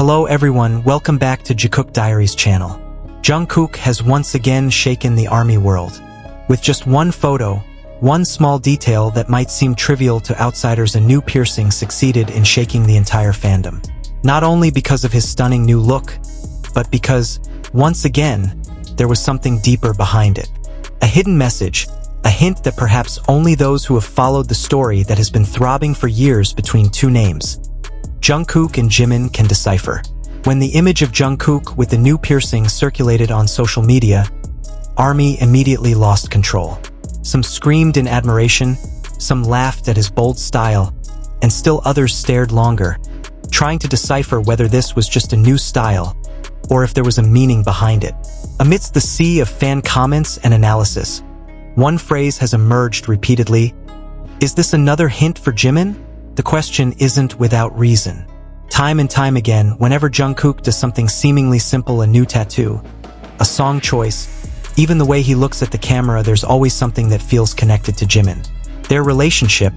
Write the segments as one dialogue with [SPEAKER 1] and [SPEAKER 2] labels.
[SPEAKER 1] Hello everyone, welcome back to Jikook Diaries channel. Jungkook has once again shaken the ARMY world. With just one photo, one small detail that might seem trivial to outsiders, a new piercing succeeded in shaking the entire fandom. Not only because of his stunning new look, but because, once again, there was something deeper behind it. A hidden message, a hint that perhaps only those who have followed the story that has been throbbing for years between two names, Jungkook and Jimin, can decipher. When the image of Jungkook with the new piercing circulated on social media, ARMY immediately lost control. Some screamed in admiration, some laughed at his bold style, and still others stared longer, trying to decipher whether this was just a new style or if there was a meaning behind it. Amidst the sea of fan comments and analysis, one phrase has emerged repeatedly: is this another hint for Jimin? The question isn't without reason. Time and time again, whenever Jungkook does something seemingly simple, a new tattoo, a song choice, even the way he looks at the camera, there's always something that feels connected to Jimin. Their relationship,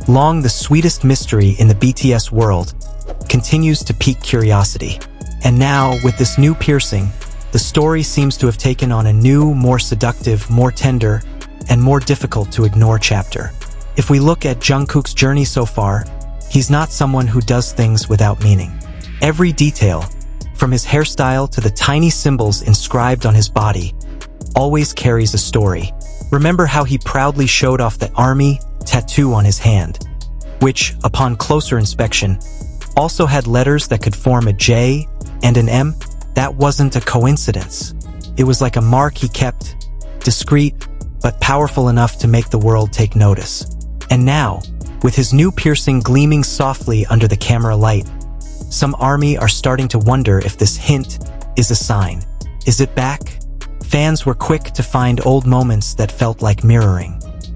[SPEAKER 1] long the sweetest mystery in the BTS world, continues to pique curiosity. And now, with this new piercing, the story seems to have taken on a new, more seductive, more tender, and more difficult to ignore chapter. If we look at Jungkook's journey so far, he's not someone who does things without meaning. Every detail, from his hairstyle to the tiny symbols inscribed on his body, always carries a story. Remember how he proudly showed off the ARMY tattoo on his hand, which, upon closer inspection, also had letters that could form a J and an M? That wasn't a coincidence. It was like a mark he kept, discreet, but powerful enough to make the world take notice. And now, with his new piercing gleaming softly under the camera light, some ARMY are starting to wonder if this hint is a sign. Is it back? Fans were quick to find old moments that felt like mirroring.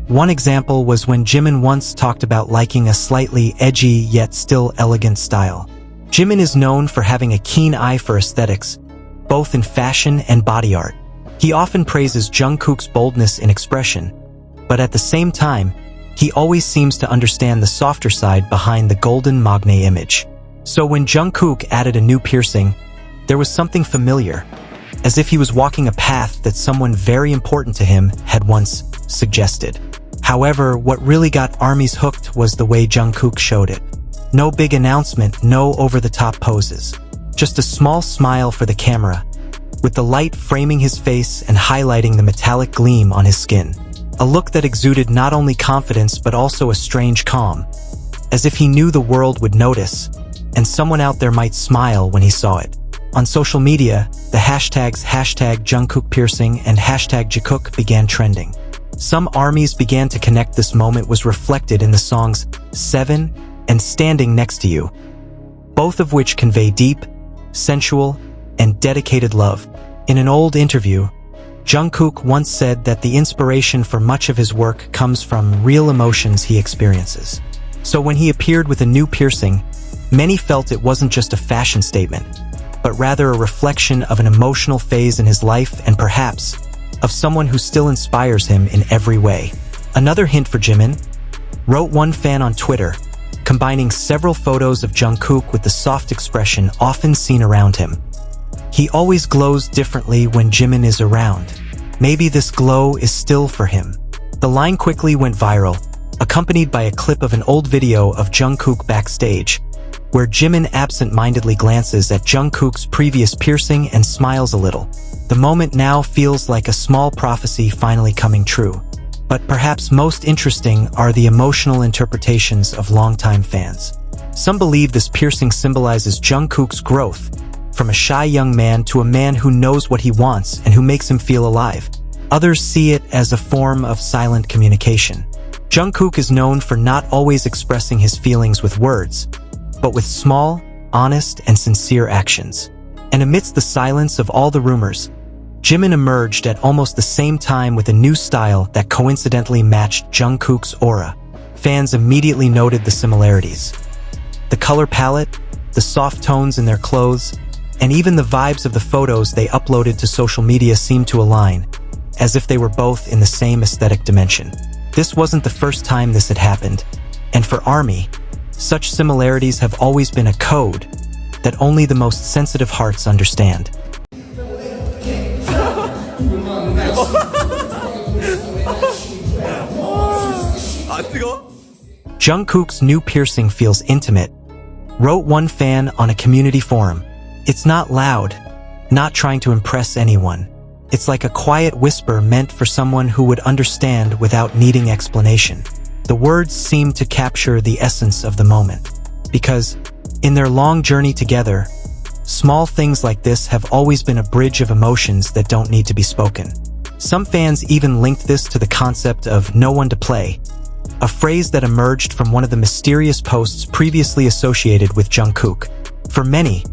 [SPEAKER 1] One example was when Jimin once talked about liking a slightly edgy yet still elegant style. Jimin is known for having a keen eye for aesthetics, both in fashion and body art. He often praises Jungkook's boldness in expression, but at the same time, he always seems to understand the softer side behind the golden maknae image. So when Jungkook added a new piercing, there was something familiar, as if he was walking a path that someone very important to him had once suggested. However, what really got ARMYs hooked was the way Jungkook showed it. No big announcement, no over-the-top poses. Just a small smile for the camera, with the light framing his face and highlighting the metallic gleam on his skin. A look that exuded not only confidence but also a strange calm, as if he knew the world would notice, and someone out there might smile when he saw it. On social media, the hashtags #JungkookPiercing and #Jikook began trending. Some ARMYs began to connect this moment was reflected in the songs 7 and Standing Next to You, both of which convey deep, sensual, and dedicated love. In an old interview, Jungkook once said that the inspiration for much of his work comes from real emotions he experiences. So when he appeared with a new piercing, many felt it wasn't just a fashion statement, but rather a reflection of an emotional phase in his life and perhaps of someone who still inspires him in every way. Another hint for Jimin, wrote one fan on Twitter, combining several photos of Jungkook with the soft expression often seen around him. He always glows differently when Jimin is around. Maybe this glow is still for him. The line quickly went viral, accompanied by a clip of an old video of Jungkook backstage, where Jimin absent-mindedly glances at Jungkook's previous piercing and smiles a little. The moment now feels like a small prophecy finally coming true. But perhaps most interesting are the emotional interpretations of longtime fans. Some believe this piercing symbolizes Jungkook's growth, from a shy young man to a man who knows what he wants and who makes him feel alive. Others see it as a form of silent communication. Jungkook is known for not always expressing his feelings with words, but with small, honest, and sincere actions. And amidst the silence of all the rumors, Jimin emerged at almost the same time with a new style that coincidentally matched Jungkook's aura. Fans immediately noted the similarities. The color palette, the soft tones in their clothes, and even the vibes of the photos they uploaded to social media seemed to align, as if they were both in the same aesthetic dimension. This wasn't the first time this had happened, and for ARMY, such similarities have always been a code that only the most sensitive hearts understand. Jungkook's new piercing feels intimate, wrote one fan on a community forum. It's not loud, not trying to impress anyone. It's like a quiet whisper meant for someone who would understand without needing explanation. The words seem to capture the essence of the moment. Because, in their long journey together, small things like this have always been a bridge of emotions that don't need to be spoken. Some fans even linked this to the concept of "no one to play," a phrase that emerged from one of the mysterious posts previously associated with Jungkook. For many,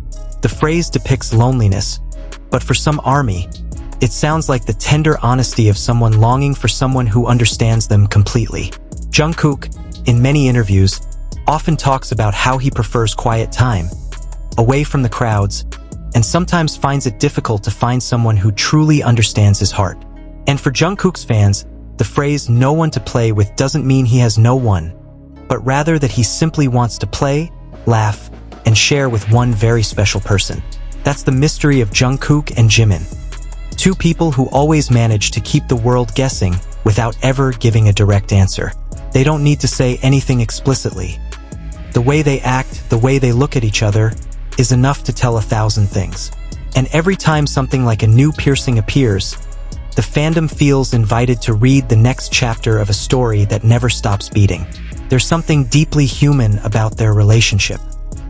[SPEAKER 1] the phrase depicts loneliness, but for some ARMY, it sounds like the tender honesty of someone longing for someone who understands them completely. Jungkook, in many interviews, often talks about how he prefers quiet time, away from the crowds, and sometimes finds it difficult to find someone who truly understands his heart. And for Jungkook's fans, the phrase "no one to play with" doesn't mean he has no one, but rather that he simply wants to play, laugh, and share with one very special person. That's the mystery of Jungkook and Jimin. Two people who always manage to keep the world guessing without ever giving a direct answer. They don't need to say anything explicitly. The way they act, the way they look at each other, is enough to tell 1,000 things. And every time something like a new piercing appears, the fandom feels invited to read the next chapter of a story that never stops beating. There's something deeply human about their relationship.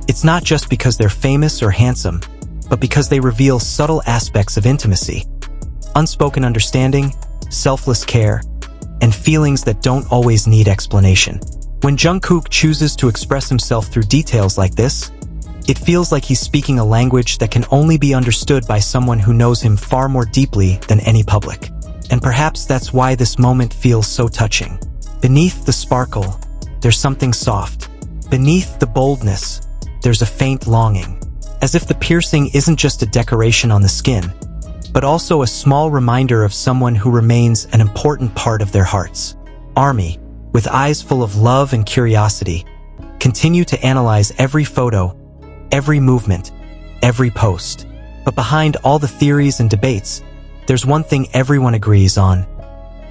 [SPEAKER 1] It's not just because they're famous or handsome, but because they reveal subtle aspects of intimacy, unspoken understanding, selfless care, and feelings that don't always need explanation. When Jungkook chooses to express himself through details like this, it feels like he's speaking a language that can only be understood by someone who knows him far more deeply than any public. And perhaps that's why this moment feels so touching. Beneath the sparkle, there's something soft. Beneath the boldness, there's a faint longing. As if the piercing isn't just a decoration on the skin, but also a small reminder of someone who remains an important part of their hearts. ARMY, with eyes full of love and curiosity, continue to analyze every photo, every movement, every post. But behind all the theories and debates, there's one thing everyone agrees on.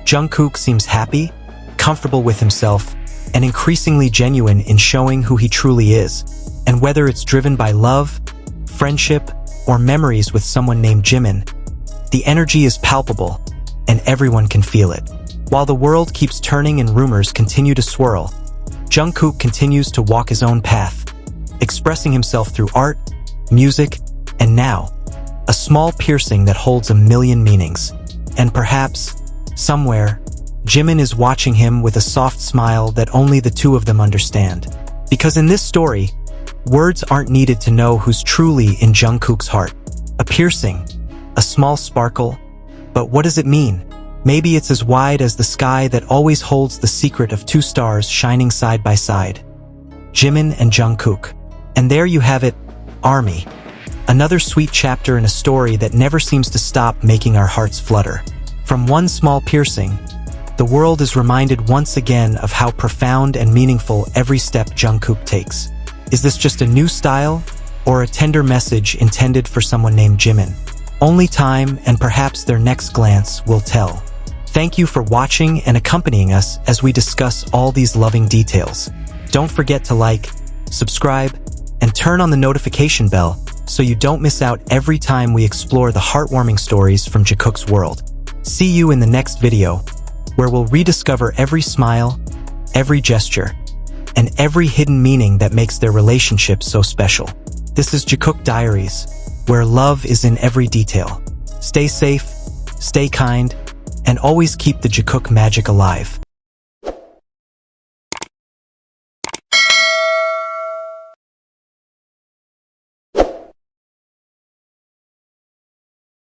[SPEAKER 1] Jungkook seems happy, comfortable with himself, and increasingly genuine in showing who he truly is. And whether it's driven by love, friendship, or memories with someone named Jimin, the energy is palpable, and everyone can feel it. While the world keeps turning and rumors continue to swirl, Jungkook continues to walk his own path, expressing himself through art, music, and now, a small piercing that holds 1,000,000 meanings. And perhaps, somewhere, Jimin is watching him with a soft smile that only the two of them understand. Because in this story, words aren't needed to know who's truly in Jungkook's heart. A piercing, a small sparkle, but what does it mean? Maybe it's as wide as the sky that always holds the secret of two stars shining side by side. Jimin and Jungkook. And there you have it, ARMY. Another sweet chapter in a story that never seems to stop making our hearts flutter. From one small piercing, the world is reminded once again of how profound and meaningful every step Jungkook takes. Is this just a new style, or a tender message intended for someone named Jimin? Only time and perhaps their next glance will tell. Thank you for watching and accompanying us as we discuss all these loving details. Don't forget to like, subscribe, and turn on the notification bell so you don't miss out every time we explore the heartwarming stories from Jikook's world. See you in the next video, where we'll rediscover every smile, every gesture, and every hidden meaning that makes their relationship so special. This is Jikook Diaries, where love is in every detail. Stay safe, stay kind, and always keep the Jikook magic alive.